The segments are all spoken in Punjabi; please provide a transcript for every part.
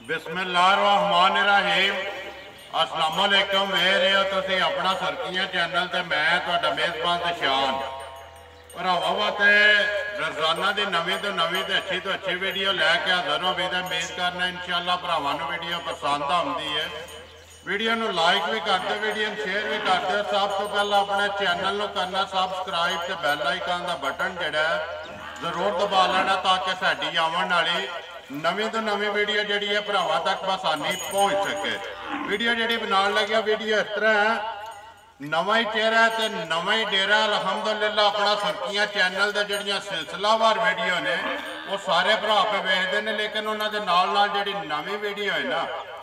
बिस्मिल्लाहिर्रहमानिर्रहीम। अस्सलाम वालेकुम। मेरे हो तुसीं अपना सरकियां चैनल ते मैं तुहाडा मेज़बान ते शान भरावां वास्ते रोज़ाना की नवीं तो नवीं तो अच्छी वीडियो लैके हाज़र हो भी उम्मीद करना इंशाअल्लाह भरावां नूं वीडियो पसंद आउंदी है। वीडियो नूं लाइक भी कर दो, वीडियो शेयर भी कर दो। सब तो पहला अपने चैनल नूं करना सबसक्राइब ते बैल आइकन का बटन जिहड़ा जरूर दबा लेना ताकि साडी आवन वाली नवीं तो नवीं वीडियो जी है भरावां तक आसानी पहुँच सके। वीडियो जी बनाने लगे वीडियो इस तरह है, नवा ही चेहरा है तो नवा ही डेरा। अलहमदुलिल्लाह अपना सरकियां चैनल के जड़ियाँ सिलसिलावार वीडियो ने वो सारे भरा पे वेखते हैं, लेकिन उन्होंने नाल जी नवी वीडियो है ना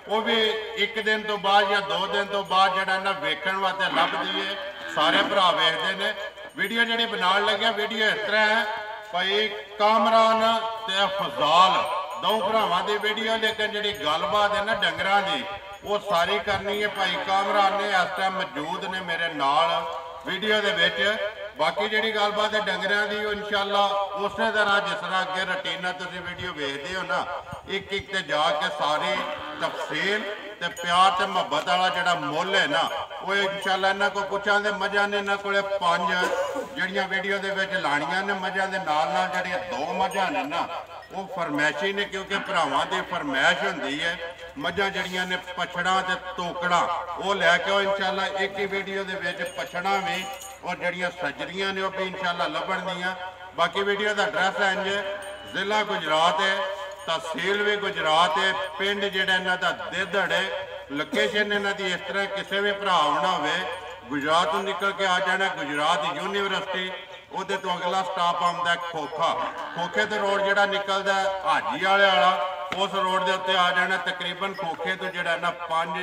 वो भी एक दिन तो बाद या 2 दिन तो बाद जरा ना वेखण वास्ते लभदी है, सारे भरा वेखते हैं। वीडियो जी बनाने लगे वीडियो इस तरह है भाई कामरान ते फजाल दो भरावां दी वीडियो, लेकिन जी गलबात है ना डंगरां दी वो सारी करनी है। भाई कामरान ने इस टाइम मौजूद ने मेरे नाल वीडियो दे विच। बाकी जी गलबात है डंगरां दी इंशाअल्लाह उस तरह जिस तरह अगे रूटीन तुसीं वीडियो वेखदे हो ना एक एक ते जाके सारी तफसील ते प्यार ते मुहब्बत वाला जिहड़ा मुल है ना वो इंशाअल्लाह इन्हां को पुछांगे। मझां ने इन्हां कोले 5 जिहड़ियां वीडियो दे विच लाणियां ने। मझां दे नाल जिहड़ियां 2 मझां ने ना वो फरमैशी ने, क्योंकि भरावां दी फरमैश हुंदी है। मझां जिहड़ियां ने पछड़ा ते तोकड़ा वो लैके आओ इंशाअल्लाह एक ही वीडियो दे विच। पछड़ा भी और जिहड़ियां सजरियां ने वो भी इंशाअल्लाह लभणगियां। बाकी वीडियो दा एड्रैस है इंज जिला गुजरात है, तहसील भी गुजरात है, पिंड जिहड़ा इन्हां दा देदड़ है। लोकेशन इन्हां दी इस तरह किसी भी भरा आउणा होवे गुजरात तो निकल के आ जाना गुजरात यूनीवर्सिटी, उहदे तो अगला स्टाप आउंदा है खोखा। खोखे तो रोड जिहड़ा निकलदा हाजी वाले वाला उस रोड के उत्ते आ जाना। तकरीबन खोखे तो जिहड़ा ना 5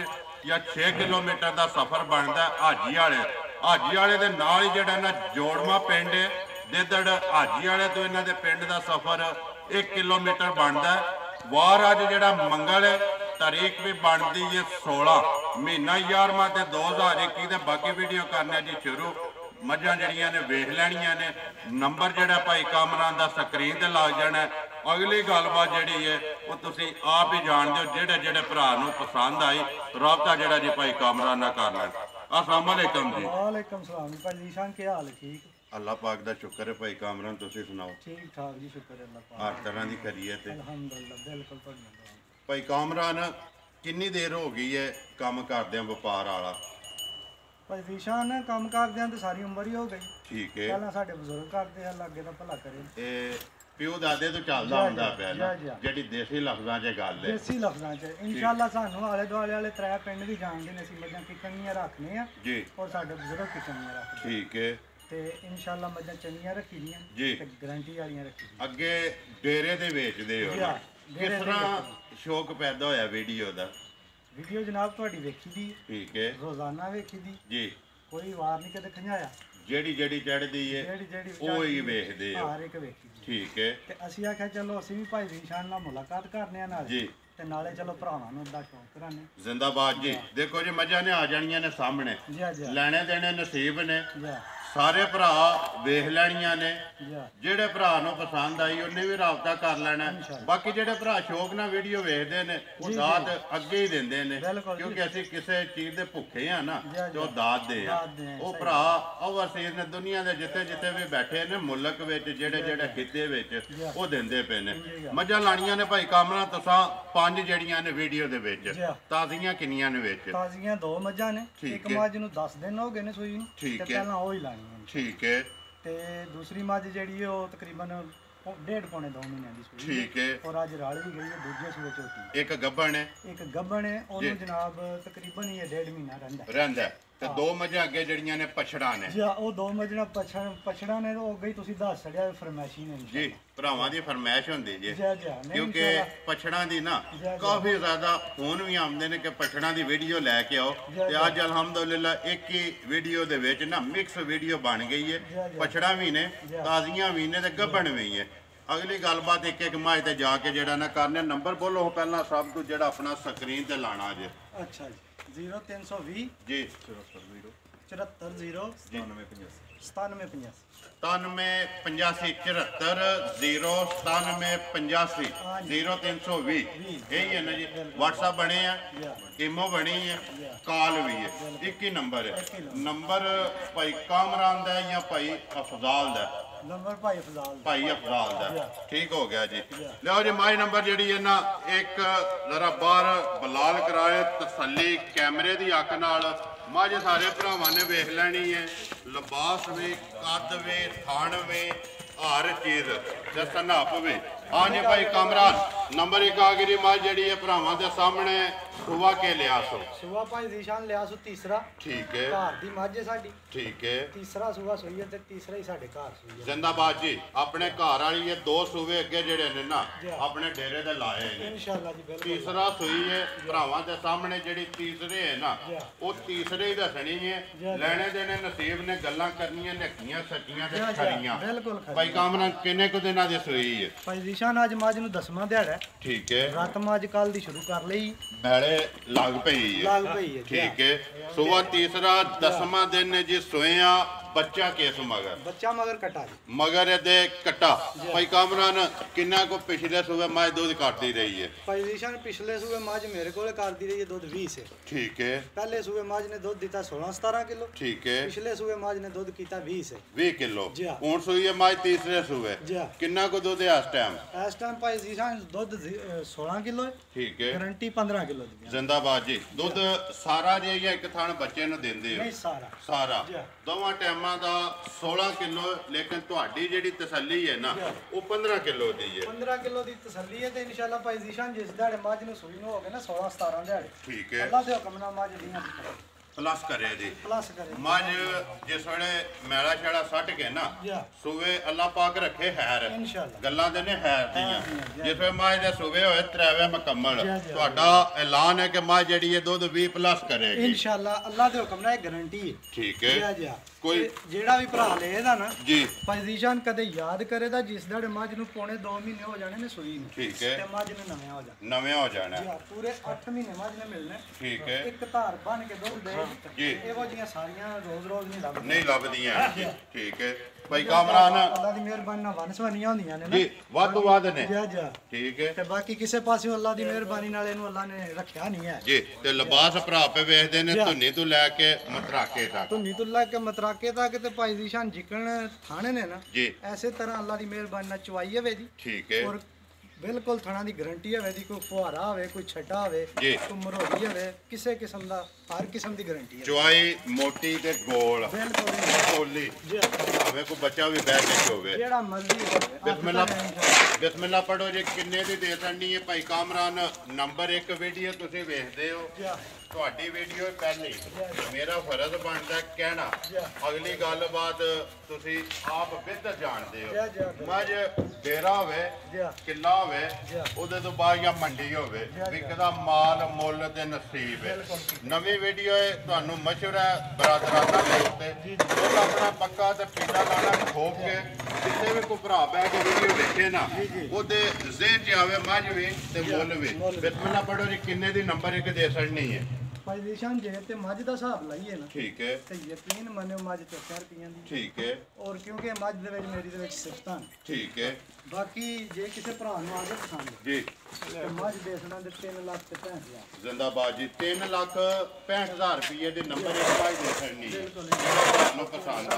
या 6 किलोमीटर का सफ़र बनता है हाजी वाले। हाजी वाले के नाल ही जिहड़ा ना जोड़मा पिंड है देदड़। हाजी वाले तो इन्हां दे पिंड का सफ़र 1 किलोमीटर बनता है। वार अज जिहड़ा मंगल है, तारीख भी बनती है 16 महीना 11वां ते 2021 के। बाकी वीडियो करने जी शुरू। मझां जड़ियां ने वेख लैनियां ने, नंबर जिहड़ा भाई कामरान दा स्क्रीन ते लग जाना। अगली गलबात जिहड़ी है वो तुसीं आप ही जानदे हो। जिहड़े जिहड़े भरा नूं पसंद आई राबता जिहड़ा जी भाई कामरान नाल कर लैण। अस्सलाम वालेकुम जी। वालेकुम सलाम भाई नीशान, क्या हाल है? ठीक अल्लाह पाक दा शुक्र है। भाई कामरान तुसीं सुनाओ? ठीक ठाक जी, शुक्र है अल्लाह पाक। हर तरह की खैरियत है अल्हम्दुलिल्लाह, बिल्कुल धन्यवाद। भाई कामरान कितनी देर हो गई है काम करदे व्यापार वाला? भाई नीशान काम करदे तो सारी उम्र ही हो गई। ठीक है, पहला साडे बुजुर्ग करते हैं, लागे दा भला करे। प्यो दादे तो चलदा हुंदा पिया ना जिहड़ी देसी लफ्ज़ां 'च गल है। देसी लफ्ज़ां च इंशाअल्लाह सानू आले दुआले वाले 3 पिंड भी जानदे ने। असीं मझां किचनियां रखने आ जी और साडे बुजुर्ग किचनियां रखदे। ठीक है, ते इंशाअल्लाह मझां चंगियां रखी दियां जी ते गारंटी वालियां रखी दियां। अगे डेरे दे वेचदे हो ना, किस तरह शौक पैदा होया वीडियो दा? वीडियो जनाब तुहाडी वेखी दी, ठीक है रोजाना वेखी दी, जी। कोई वार नहीं कदे खंजाया। जेड़ी जेड़ी चढ़दी है ਉਹ ਹੀ ਵੇਖਦੇ ਹੋ? हर एक वेखी दी। ठीक है, ਤੇ ਅਸੀਂ ਆਖਿਆ ਚਲੋ ਅਸੀਂ ਵੀ ਭਾਈ ਰੀਸ਼ਾਨ ਨਾਲ ਮੁਲਾਕਾਤ ਕਰਨੇ ਆ ਨਾਲ जी ਤੇ ਨਾਲੇ ਚਲੋ ਭਰਾਵਾਂ ਨੂੰ ਦਾ ਸ਼ੌਂਕ ਕਰਾਣੇ। जिंदाबाद जी। देखो जी मझां ने आ जानियां ने सामने, ਜੀ ਆ ਜੀ ਲੈਣੇ ਦੇਣੇ ਨਸੀਬ ਨੇ। ਜੀ ਸਾਰੇ ਭਰਾ ਵੇਖ ਲੈਣੀਆਂ ਨੇ। ਜੀ ਜਿਹੜੇ ਭਰਾ ਨੂੰ ਪਸੰਦ ਆਈ ਉਹਨੇ ਵੀ ਰਾਬਤਾ ਕਰ ਲੈਣਾ। ਬਾਕੀ ਜਿਹੜੇ ਭਰਾ ਸ਼ੌਕ ਨਾਲ ਵੀਡੀਓ ਵੇਖਦੇ ਨੇ ਉਹ ਦਾਤ ਅੱਗੇ ਹੀ ਦਿੰਦੇ ਨੇ, ਕਿਉਂਕਿ ਅਸੀਂ ਕਿਸੇ ਚੀਜ਼ ਦੇ ਭੁੱਖੇ ਆ ਨਾ ਤੇ ਉਹ ਦਾਤ ਦੇ ਆ। ਉਹ ਭਰਾ ਓਵਰਸੀਜ਼ ਨੇ ਦੁਨੀਆ ਦੇ ਜਿੱਥੇ ਜਿੱਥੇ ਵੀ ਬੈਠੇ ਨੇ ਮੁਲਕ ਵਿੱਚ ਜਿਹੜੇ ਜਿਹੜੇ ਖਿੱਤੇ ਵਿੱਚ ਉਹ ਦਿੰਦੇ ਪਏ ਨੇ। ਮੱਝਾਂ ਲਾਣੀਆਂ ਨੇ ਭਾਈ ਕਾਮਰਾ ਤੁਸਾਂ 5 ਜਿਹੜੀਆਂ ਨੇ ਵੀਡੀਓ ਦੇ ਵਿੱਚ। ਤਾਜ਼ੀਆਂ ਕਿੰਨੀਆਂ ਨੇ ਵਿੱਚ? ਤਾਜ਼ੀਆਂ 2 ਮੱਝਾਂ ਨੇ। ਇੱਕ ਮੱਝ ਨੂੰ 10 ਦਿਨ ਹੋ ਗਏ ਨੇ ਸੂਈ ਨੂੰ ਤੇ ਪਹਿਲਾਂ ਉਹ ਹੀ ਲਾਣੀ ਹੈ। ठीक है, ਤੇ ਦੂਸਰੀ ਮੱਝ ਜਿਹੜੀ ਉਹ ਤਕਰੀਬਨ 1.5 ਪੌਣੇ 2 ਮਹੀਨਿਆਂ ਦੀ ਸੂਈ। ठीक है, ਔਰ ਅੱਜ ਰਾਲ ਵੀ ਗਈ ਹੈ ਦੂਜੇ ਸੂਏ ਝੋਟੀ। एक ਗੱਭਣ ਹੈ, ਇੱਕ ਗੱਭਣ ਹੈ, ਉਹਨੂੰ ਜਨਾਬ ਤਕਰੀਬਨ ਹੀ 1.5 ਮਹੀਨਾ ਰਹਿੰਦਾ ਤੇ 2 ਮੱਝਾਂ ਅੱਗੇ ਜਿਹੜੀਆਂ ਨੇ ਪਛੜਾ ਨੇ। ਜੀ ਉਹ 2 ਮੱਝਾਂ ਪਛੜਾ ਨੇ ਉਹ ਅੱਗੇ ਤੁਸੀਂ ਦੱਸ ਛੜਿਆ ਫਰਮਾਇਸ਼ੀ ਨੇ ਜੀ। ਭਰਾਵਾਂ ਦੀ ਫਰਮਾਇਸ਼ ਹੁੰਦੀ ਜੀ, ਜੀ ਕਿਉਂਕਿ ਪਛੜਾਂ ਦੀ ਨਾ ਕਾਫੀ ਜ਼ਿਆਦਾ ਫੋਨ ਵੀ ਆਉਂਦੇ ਨੇ ਕਿ ਪਛੜਾਂ ਦੀ ਵੀਡੀਓ ਲੈ ਕੇ ਆਓ। ਤੇ ਅੱਜ ਅਲਹਮਦੁਲਿਲਾ ਇੱਕ ਹੀ ਵੀਡੀਓ ਦੇ ਵਿੱਚ ਨਾ ਮਿਕਸ ਵੀਡੀਓ ਬਣ ਗਈ ਹੈ। ਪਛੜਾਂ ਵੀ ਨੇ, ਤਾਜ਼ੀਆਂ ਵੀ ਨੇ ਤੇ ਗੱਭਣ ਵੀ ਹੈ। ਅਗਲੀ ਗੱਲਬਾਤ ਇੱਕ ਇੱਕ ਮੱਝ ਤੇ ਜਾ ਕੇ ਜਿਹੜਾ ਨਾ ਕਰਨੇ। ਨੰਬਰ ਬੋਲੋ ਪਹਿਲਾਂ ਸਭ ਤੋਂ ਜਿਹੜਾ ਆਪਣਾ ਸਕਰੀਨ ਤੇ ਲਾਣਾ ਜੇ। ਅੱਛਾ ਜੀ 0320 ਜੀ 74 0 97 9785 ਇਹੀ ਹੈ ਨਾ ਜੀ। WhatsApp ਬਣੇ ਆ, ਇਮੋ ਬਣੀ ਹੈ, ਕਾਲ ਵੀ ਹੈ, ਇੱਕ ਹੀ ਨੰਬਰ ਹੈ। ਨੰਬਰ ਭਾਈ ਕਾਮਰਾਨ ਦਾ ਜਾਂ ਭਾਈ ਅਫਜ਼ਾਲ ਦਾ? ਨੰਬਰ ਭਾਈ ਅਫਜ਼ਾਲ ਦਾ। ਠੀਕ ਹੋ ਗਿਆ ਜੀ। ਲਿਓ ਜੀ ਮਾਈ ਨੰਬਰ ਜਿਹੜੀ ਹੈ ਨਾ, ਇੱਕ ਜ਼ਰਾ ਬਾਹਰ ਬਲਾਲ ਕਰਾਏ ਤਸੱਲੀ ਕੈਮਰੇ ਦੀ ਅੱਖ ਨਾਲ। ਮੱਝ ਸਾਰੇ ਭਰਾਵਾਂ ਨੇ ਵੇਖ ਲੈਣੀ ਹੈ, ਲਿਬਾਸ ਵੀ, ਕੱਦ ਵੀ, ਥਣ ਵੀ, ਹਰ ਚੀਜ਼ ਤੇ ਸਨਾਪ ਵੀ। ਹਾਂਜੀ ਭਾਈ ਕਾਮਰਾਨ, ਨੰਬਰ 1 ਆ ਗਈ ਮੱਝ ਜਿਹੜੀ ਹੈ ਭਰਾਵਾਂ ਦੇ ਸਾਹਮਣੇ। ਸੁਬਾ ਕੇ ਲਿਆ ਸੋ? ਸੁਬਾ ਭਾਈ ਜ਼ੀਸ਼ਾਨ ਲਿਆ ਸੋ ਤੀਸਰਾ। ਠੀਕ ਹੈ। ਘਰ ਦੀ ਮੱਝ ਹੈ ਸਾਡੀ। ਠੀਕ ਹੈ। ਤੀਸਰਾ ਸੂਆ ਸੋਈ ਹੈ ਤੇ ਤੀਸਰਾ ਹੀ ਸਾਡੇ ਘਰ ਸੋਈ ਹੈ। ਜ਼ਿੰਦਾਬਾਦ ਜੀ। ਆਪਣੇ ਘਰ ਵਾਲੀ ਇਹ 2 ਸੂਬੇ ਅੱਗੇ ਜਿਹੜੇ ਨੇ ਨਾ ਆਪਣੇ ਡੇਰੇ ਦੇ ਲਾਏ ਨੇ। ਇਨਸ਼ਾਅੱਲਾ ਜੀ ਬਿਲਕੁਲ। ਤੀਸਰਾ ਸੂਈ ਹੈ ਭਰਾਵਾਂ ਦੇ ਸਾਹਮਣੇ। ਜਿਹੜੀ ਤੀਸਰੇ ਹੈ ਨਾ, ਉਹ ਤੀਸਰੇ ਹੀ ਦੱਸਣੀ ਹੈ। ਲੈਣੇ ਦੇਣੇ ਨਸੀਬ ਨੇ, ਗੱਲਾਂ ਕਰਨੀਆਂ ਨੇਕੀਆਂ ਸੱਚੀਆਂ ਤੇ ਖਰੀਆਂ। ਬਿਲਕੁਲ ਭਾਈ ਕਾਮਰਾਨ ਕਿੰਨੇ ਕੁ ਦਿਨਾਂ ਦੀ ਸੂਈ ਹੈ? ਭਾਈ ਜ਼ੀਸ਼ਾਨ ਅੱਜ ਮੱਝ ਨੂੰ 10ਵਾਂ ਦਿਹਾੜਾ ਹੈ। ਠੀਕ ਹੈ। ਰਾਤ ਮੱਝ ਕੱਲ ਦੀ ਸ਼ੁਰੂ ਕਰ ਲਈ। ਬੈਲੇ ਲੱਗ ਪਈ ਹੈ। ਠੀਕ ਹੈ। ਸੁਬਾ ਤੀਸਰਾ 10ਵਾਂ ਦਿਨ ਨੇ ਜੀ। ਸੋਇਆ ਬੱਚਾ ਕਿਸ ਮਗਰ? ਬੱਚਾ ਮਗਰ ਕਟਾ ਜੀ। ਮਗਰ ਇਹਦੇ ਕਟਾ। ਭਾਈ ਕਾਮਰਾਨ ਕਿੰਨਾ ਕੋ ਪਿਛਲੇ ਸੂਬੇ ਮੱਝ ਦੁੱਧ ਕੱਢਦੀ ਰਹੀ ਹੈ? ਭਾਈ ਜ਼ੀਸ਼ਾਨ ਪਿਛਲੇ ਸੂਬੇ ਮੱਝ ਮੇਰੇ ਕੋਲੇ ਕਰਦੀ ਰਹੀ ਹੈ ਦੁੱਧ 20 ਸੇ। ਠੀਕ ਹੈ। ਪਹਿਲੇ ਸੂਬੇ ਮੱਝ ਨੇ ਦੁੱਧ ਦਿੱਤਾ 16-17 ਕਿਲੋ। ਠੀਕ ਹੈ। ਪਿਛਲੇ ਸੂਬੇ ਮੱਝ ਨੇ ਦੁੱਧ ਕੀਤਾ 20 ਸੇ। 20 ਕਿਲੋ। ਹੁਣ ਸੂਈ ਹੈ ਮੱਝ ਤੀਸਰੇ ਸੂਬੇ। ਕਿੰਨਾ ਕੋ ਦੁੱਧ ਹੈ ਇਸ ਟਾਈਮ? ਇਸ ਟਾਈਮ ਭਾਈ ਜ਼ੀਸ਼ਾਨ ਦੁੱਧ 16 ਕਿਲੋ ਹੈ। ਠੀਕ ਹੈ। ਗਾਰੰਟੀ 15 ਕਿਲੋ ਦੀ। ਜ਼ਿੰਦਾਬਾਦ ਜੀ। ਦੁੱਧ ਸਾਰਾ ਜੇ ਜਾਂ ਇੱਕ ਥਾਣ ਬੱਚੇ ਨੂੰ ਦਿੰਦੇ ਹੋ? ਨਹੀਂ, ਸਾਰਾ। ਦੋਵਾਂ ਟਾਈਮਾਂ ਦਾ 16 ਕਿਲੋ। ਲੇਕਿਨ ਤੁਹਾਡੀ ਜਿਹੜੀ ਤਸੱਲੀ ਹੈ ਨਾ, ਉਹ 15 ਕਿਲੋ ਦੀ ਹੈ। 15 ਕਿਲੋ ਦੀ ਤਸੱਲੀ ਹੈ ਤੇ ਇਨਸ਼ਾਅੱਲਾ ਭਾਈ ਜ਼ੀਸ਼ਾਨ ਜਿਸ ਦਿਹਾੜੇ ਮੱਝ ਨੂੰ ਸੂਈ ਨੂੰ ਹੋ ਗਏ ਨਾ 16-17 ਦਿਹਾੜੇ। ਠੀਕ ਹੈ। ਅੱਲਾਹ ਦੇ ਹੁਕਮ ਨਾਲ ਮੱਝ ਦੀਆਂ ਪਲੱਸ ਕਰੇ ਜੀ। ਪਲੱਸ ਕਰੇ। ਮੱਝ ਜਿਸ ਵੇਲੇ ਮੈਲਾ ਛੜਾ ਸੱਟ ਕੇ ਨਾ ਸੂਵੇ ਅੱਲਾਹ ਪਾਕ ਰੱਖੇ ਹੈਰ। ਇਨਸ਼ਾਅੱਲਾ ਗੱਲਾਂ ਦੇ ਨੇ ਹੈਰ ਦੀਆਂ। ਜਿਸ ਵੇਲੇ ਮੱਝ ਦੇ ਸੂਵੇ ਹੋਏ 3ਵੇਂ ਮੁਕੰਮਲ, ਤੁਹਾਡਾ ਐਲਾਨ ਹੈ ਕਿ ਮੱਝ ਜਿਹੜੀ ਹੈ ਦੁੱਧ 20 ਪਲੱਸ ਕਰੇਗੀ ਇਨਸ਼ਾਅੱਲਾ। ਅੱਲਾਹ ਦੇ ਹੁਕਮ ਨਾਲ ਇਹ ਗਾਰੰਟੀ ਹੈ। ਠੀਕ ਹੈ। ਕੋਈ ਜਿਹੜਾ ਵੀ ਭਰਾ ਲਏਗਾ ਨਾ ਜੀ, ਭਾਈ ਜ਼ੀਸ਼ਾਨ ਕਦੇ ਯਾਦ ਕਰੇਦਾ ਜਿਸ ਦਿਹਾੜੇ ਮੱਝ ਨੂੰ ਪੌਣੇ 2 ਮਹੀਨੇ ਹੋ ਜਾਣੇ ਨੇ ਸੂਈ ਨੂੰ। ਠੀਕ ਹੈ। ਤੇ ਮੱਝ ਨੂੰ ਨਵੇਂ ਹੋ ਜਾਣਾ। ਪੂਰੇ 8 ਮਹੀਨੇ ਮੱਝ ਨੇ ਮਿਲਣੇ। ਠੀਕ ਹੈ। ਇੱਕ ਧਾਰ ਬਣ ਕੇ ਦੁੱਧ ਦੇ ਜੀ। ਇਹੋ ਜਿਹੀਆਂ ਸਾਰੀਆਂ ਰੋਜ਼ ਨਹੀਂ ਲੱਭਦੀਆਂ। ਠੀਕ ਹੈ। ਭਾਈ ਕਾਮਰਾਨ ਅੱਲਾਹ ਦੀ ਮਿਹਰਬਾਨੀ ਨਾਲ ਵੰਸਵਨੀਆਂ ਹੁੰਦੀਆਂ ਨੇ ਨਾ ਜੀ, ਵੱਧ ਤੋਂ ਵੱਧ ਨੇ। ਠੀਕ ਹੈ। ਤੇ ਬਾਕੀ ਕਿਸੇ ਪਾਸਿਓਂ ਅੱਲਾਹ ਦੀ ਮਿਹਰਬਾਨੀ ਨਾਲ ਇਹਨੂੰ ਅੱਲਾਹ ਨੇ ਰੱਖਿਆ ਨਹੀਂ ਹੈ ਜੀ। ਤੇ ਲਿਬਾਸ ਭਰਾ ਪੇ ਵੇਖਦੇ ਨੇ, ਧੁੰਨੀ ਤੋਂ ਲੈ ਕੇ ਮਤਰਾਕੇ ਤੱਕ। ਧੁੰਨੀ ਤੋਂ ਲੈ ਕੇ ਮਤਰਾਕੇ ਤੱਕ ਤੇ ਭਾਈ ਜ਼ੀਸ਼ਾਨ ਜਿਕਣ ਥਾਣੇ ਨੇ ਨਾ ਜੀ, ਐਸੇ ਤਰ੍ਹਾਂ ਅੱਲਾਹ ਦੀ ਮਿਹਰਬਾਨੀ ਨਾਲ ਚਵਾਈ ਹੋਵੇ ਜੀ। ਠੀਕ ਹੈ। ਔਰ ਬਿਲਕੁਲ ਥਣਾ ਦੀ ਗਾਰੰਟੀ ਹੋਵੇ ਦੀ। ਕੋਈ ਫੁਹਾਰਾ ਹੋਵੇ, ਕੋਈ ਛੱਡਾ ਹੋਵੇ, ਜੀ, ਕੋਈ ਮਰੋੜੀ ਹੋਵੇ, ਕਿਸੇ ਕਿਸਮ ਦਾ ਹਰ ਕਿਸਮ ਦੀ ਗਾਰੰਟੀ ਹੈ। ਚਵਾਈ ਮੋਟੀ ਤੇ ਗੋਲ ਬਿਲਕੁਲ ਕੋਲੀ। ਭਾਵੇਂ ਕੋਈ ਬੱਚਾ ਵੀ ਬਹਿ ਕੇ ਹੋਵੇ, ਜਿਹੜਾ ਮਰਜ਼ੀ ਹੋਵੇ। ਬਿਸਮਿਲ੍ਲਾ ਪੜੋ ਜੀ। ਕਿੰਨੇ ਦੀ ਦੇ ਦੇਣੀ ਹੈ ਭਾਈ ਕਾਮਰਾਨ? ਨੰਬਰ 1 ਵੀਡੀਓ ਤੁਸੀਂ ਵੇਖਦੇ ਹੋ, ਤੁਹਾਡੀ ਵੀਡੀਓ ਪਹਿਲੀ। ਮੇਰਾ ਫਰਜ਼ ਬਣਦਾ ਕਹਿਣਾ। ਅਗਲੀ ਗੱਲਬਾਤ ਤੁਸੀਂ ਆਪ ਬਿਹਤਰ ਜਾਣਦੇ ਹੋ। ਮੱਝ ਡੇਰਾ ਹੋਵੇ, ਕਿੱਲਾ ਹੋਵੇ, ਉਹਦੇ ਤੋਂ ਬਾਅਦ ਜਾਂ ਮੰਡੀ ਹੋਵੇ, ਵਿਕਦਾ ਮਾਲ ਮੁੱਲ ਤੇ ਨਸੀਬ ਹੈ। ਨਵੀਂ ਵੀਡੀਓ ਹੈ, ਤੁਹਾਨੂੰ ਮਸ਼ਵਰਾ ਹੈ ਬਰਾਦਰਾਨਾ ਦੇ ਉੱਤੇ। ਉਹ ਆਪਣਾ ਪੱਕਾ ਤੇ ਪੀਲਾ ਲਾਣਾ ਖੋਪ ਕੇ ਜਿੱਥੇ ਵੀ ਕੋਈ ਭਰਾ ਬਹਿ ਕੇ ਵੀਡੀਓ ਵੇਖੇ ਨਾ, ਉਹਦੇ ਜ਼ਿਹਨ 'ਚ ਆਵੇ ਮੱਝ ਵੀ ਤੇ ਮੁੱਲ ਵੀ। ਬਿਸਮਿਲ੍ਲਾ ਪੜੋ ਜੀ। ਕਿੰਨੇ ਦੀ ਨੰਬਰ 1 ਦੇ ਛੱਡਣੀ ਹੈ? ਭਾਈ ਜ਼ੀਸ਼ਾਨ ਜੇ ਤੇ ਮੱਝ ਦਾ ਹਿਸਾਬ ਲਾਈਏ ਨਾ, ਠੀਕ ਹੈ, ਤੇ ਯਕੀਨ ਮੰਨਿਓ ਮੱਝ 4 ਰੁਪਈਆਂ ਦੀ। ਠੀਕ ਹੈ। ਔਰ ਕਿਉਂਕਿ ਮੱਝ ਦੇ ਵਿੱਚ ਮੇਰੀ ਦੇ ਵਿੱਚ ਸਿਫਤਾਂ ਨੇ। ਠੀਕ ਹੈ। ਬਾਕੀ ਜੇ ਕਿਸੇ ਭਰਾ ਨੂੰ ਆਗੇ ਪਸੰਦ ਜੀ, ਤੇ ਮੱਝ ਦੇ ਦੇਣਾ ਦੇ 3,65,000। ਜ਼ਿੰਦਾਬਾਦ ਜੀ। 3,65,000 ਰੁਪਏ ਦੇ ਨੰਬਰ 1 ਮੱਝ ਦੇ ਛੱਡਣੀ ਹੈ। ਤੁਹਾਨੂੰ ਪਸੰਦ ਆ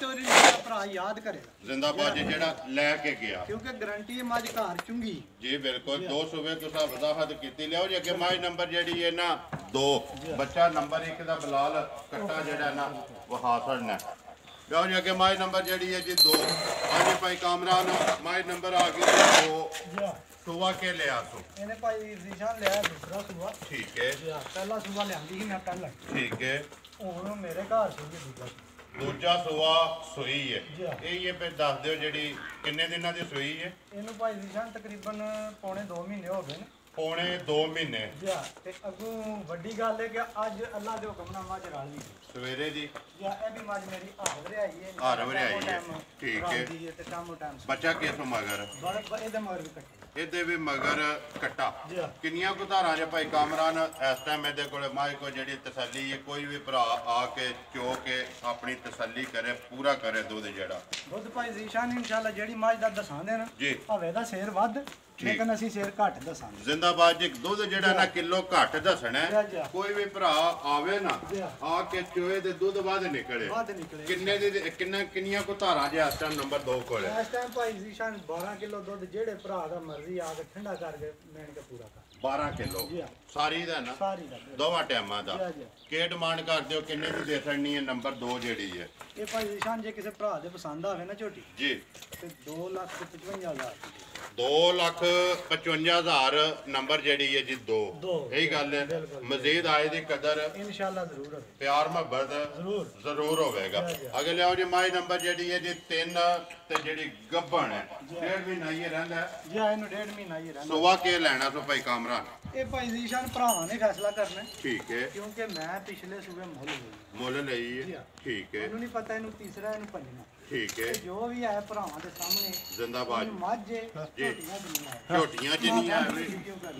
ਚੋਰੀ ਜਿਹੜਾ ਭਰਾ ਯਾਦ ਕਰੇਗਾ। ਜ਼ਿੰਦਾਬਾਦ ਜੀ, ਜਿਹੜਾ ਲੈ ਕੇ ਗਿਆ। ਕਿਉਂਕਿ ਗਾਰੰਟੀ ਹੈ ਮੱਝ ਘਰ ਚੁੰਗੀ। ਜੀ ਬਿਲਕੁਲ। 2 ਸੂਬੇ ਤੁਸੀਂ ਵਜ਼ਾਹਤ ਕੀਤੀ। ਲਿਓ ਜੀ ਅੱਗੇ ਮੱਝ ਨੰਬਰ ਜਿਹੜੀ ਹੈ ਨਾ 2, ਬੱਚਾ ਨੰਬਰ 1 ਦਾ ਬਲਾਲ ਕੱਟਾ ਜਿਹੜਾ ਨਾ ਵਹਾ ਛੜਨਾ। ਲਿਓ ਜੀ ਅੱਗੇ ਮੱਝ ਨੰਬਰ ਜਿਹੜੀ ਹੈ ਜੀ 2। ਹਾਂਜੀ ਭਾਈ ਕਾਮਰਾਨ, ਮੱਝ ਨੰਬਰ ਆ ਗਈ 2। ਸੁਬਾ ਕੇ ਲਿਆ ਸੋ? ਇਹਨੇ ਭਾਈ ਜ਼ੀਸ਼ਾਨ ਲਿਆ ਦੂਸਰਾ ਸੂਆ। ਠੀਕ ਹੈ। ਪਹਿਲਾ ਸੂਆ ਲਿਆਂਦੀ ਸੀ ਮੈਂ ਪਹਿਲਾਂ। ਠੀਕ ਹੈ। ਹੁਣ ਮੇਰੇ ਘਰ ਸੀ ਦੂਜਾ ਸੂਆ ਸੂਈ ਹੈ। ਇਹ ਫਿਰ ਦੱਸ ਦਿਓ ਜਿਹੜੀ ਕਿੰਨੇ ਦਿਨਾਂ ਦੀ ਸੂਈ ਹੈ? ਇਹਨੂੰ ਭਾਈ ਜ਼ੀਸ਼ਾਨ ਤਕਰੀਬਨ ਪੌਣੇ 2 ਮਹੀਨੇ ਹੋ ਗਏ ਨੇ। ਪੌਣੇ 2 ਮਹੀਨੇ। ਤੇ ਅੱਗੋਂ ਵੱਡੀ ਗੱਲ ਹੈ ਕਿ ਅੱਜ ਅੱਲਾਹ ਦੇ ਹੁਕਮ ਨਾਲ ਮੱਝ ਰਲ ਗਈ ਸਵੇਰੇ ਦੀ। ਇਹ ਵੀ ਮੱਝ ਮੇਰੀ ਹਾਰ ਵਰਿਆਈ ਹੈ। ਠੀਕ ਹੈ। ਤੇ ਟਾਈਮ ਟਾਈਮ ਬੱਚਾ ਕਿਸ ਮਗਰ? ਇਹਦੇ ਮਗਰ ਵੀ ਕੱਟੇ। ਇਹਦੇ ਵੀ ਮਗਰ ਕੱਟਾ ਜੀ ਹਾਂ। ਕਿੰਨੀਆਂ ਕੁ ਧਾਰਾਂ ਜੇ ਭਾਈ ਕਾਮਰਾਨ ਇਸ ਟਾਈਮ ਇਹਦੇ ਕੋਲੇ ਮਾਈ ਕੋ ਜਿਹੜੀ ਤਸੱਲੀ ਹੈ ਕੋਈ ਵੀ ਭਰਾ ਆ ਕੇ ਚੋ ਕੇ ਆਪਣੀ ਤਸੱਲੀ ਕਰੇ ਪੂਰਾ ਕਰੇ ਦੁੱਧ ਜਿਹੜਾ ਦੁੱਧ ਭਾਈ ਜ਼ੀਸ਼ਾਨ ਇਨਸ਼ਾਅੱਲਾ ਜਿਹੜੀ ਮੱਝ ਦਾ ਦਸਾਂਦੇ ਨਾ ਜੀ ਹਵੇ ਦਾ ਸ਼ੇਰ ਵੱਧ ਲੇਕਿਨ ਅਸੀਂ ਸ਼ੇਰ ਘੱਟ ਦਸਾਂਗੇ ਜ਼ਿੰਦਾਬਾਦ ਜੀ ਦੁੱਧ ਜਿਹੜਾ ਨਾ ਕਿਲੋ ਘੱਟ ਦੱਸਣਾ ਹੈ। ਜੀ, ਜੀ। ਕੋਈ ਵੀ ਭਰਾ ਆਵੇ ਨਾ ਜੀ। ਆ ਕੇ ਚੋਏ ਦੇ ਦੁੱਧ ਵੱਧ ਨਿਕਲੇ ਵੱਧ ਨਿਕਲੇ ਕਿੰਨੇ ਦੀ ਕਿੰਨੀਆਂ ਕੁ ਧਾਰਾਂ ਜੇ ਇਸ ਟਾਈਮ ਨੰਬਰ 2 ਕੋਲੇ ਇਸ ਟਾਈਮ ਭਾਈ ਜ਼ੀਸ਼ਾਨ 12 ਕਿਲੋ ਦੁੱਧ ਜਿਹੜੇ ਭਰਾ ਦਾ ਮਰਜ਼ੀ ਆ ਕੇ ਠੰਡਾ ਕਰਕੇ ਮੈਨ ਕੇ ਪੂਰਾ ਕਰ 12 ਕਿਲੋ ਜੀ ਹਾਂ। ਸਾਰੀ ਦਾ ਨਾ ਸਾਰੀ ਦਾ ਦੋਵਾਂ ਟਾਈਮਾਂ ਦਾ ਜੀ, ਜੀ। ਕੀ ਡਿਮਾਂਡ ਕਰਦੇ ਹੋ ਕਿੰਨੇ ਦੀ ਦੇ ਸਕਣੀ ਹੈ ਨੰਬਰ 2 ਜਿਹੜੀ ਹੈ ਇਹ ਭਾਈ ਜ਼ੀਸ਼ਾਨ ਜੇ ਕਿਸੇ ਭਰਾ ਦੇ ਪਸੰਦ ਆਵੇ ਨਾ ਝੋਟੀ ਜੀ ਤੇ 2,55,000 2,55,000 ਨੰਬਰ ਜਿਹੜੀ ਹੈ ਜੀ 2 ਦੋ। ਇਹੀ ਗੱਲ ਹੈ ਬਿਲਕੁਲ। ਮਜ਼ੀਦ ਆਏ ਦੀ ਕਦਰ ਇਨਸ਼ਾਅੱਲਾ ਜ਼ਰੂਰ ਹੋਵੇ। ਪਿਆਰ ਮੁਹੱਬਤ ਜ਼ਰੂਰ ਜ਼ਰੂਰ ਹੋਵੇਗਾ ਜੀ, ਜੀ। ਅਗਲੇ ਆਓ ਜੀ ਮਾਈ ਨੰਬਰ ਜਿਹੜੀ ਹੈ ਜੀ 3 ਤੇ ਜਿਹੜੀ ਗੱਭਣ ਹੈ ਡੇਢ ਮਹੀਨਾ ਹੀ ਰਹਿੰਦਾ ਹੈ। ਜੀ ਆ ਇਹਨੂੰ 1.5 ਮਹੀਨਾ ਹੀ ਰਹਿਣਾ ਸੁਵਾ ਕੇ ਲੈਣਾ ਸੋ ਭਾਈ ਕਾਮਰਾਨ ਇਹ ਭਾਈ ਜ਼ੀਸ਼ਾਨ ਭਰਾਵਾਂ ਨੇ ਫੈਸਲਾ ਕਰਨਾ ਹੈ, ਠੀਕ ਹੈ ਕਿਉਂਕਿ ਮੈਂ ਪਿਛਲੇ ਸੂਬੇ ਮੁੱਲ ਲਈ ਮੁੱਲ ਲਈ ਜੀ ਹੈ ਹਾਂ। ਠੀਕ ਹੈ ਮੈਨੂੰ ਨਹੀਂ ਪਤਾ ਇਹਨੂੰ ਤੀਸਰਾ ਇਹਨੂੰ ਪੰਜਵਾਂ ਠੀਕ ਹੈ ਇਹ ਜੋ ਵੀ ਹੈ ਭਰਾਵਾਂ ਦੇ ਸਾਹਮਣੇ ਜ਼ਿੰਦਾਬਾਦ ਮਾਝੇ ਜੀ। ਝੋਟੀਆਂ ਦੁਨੀਆ ਹੈ ਝੋਟੀਆਂ ਜਿੰਨੀਆਂ ਐਵੇਂ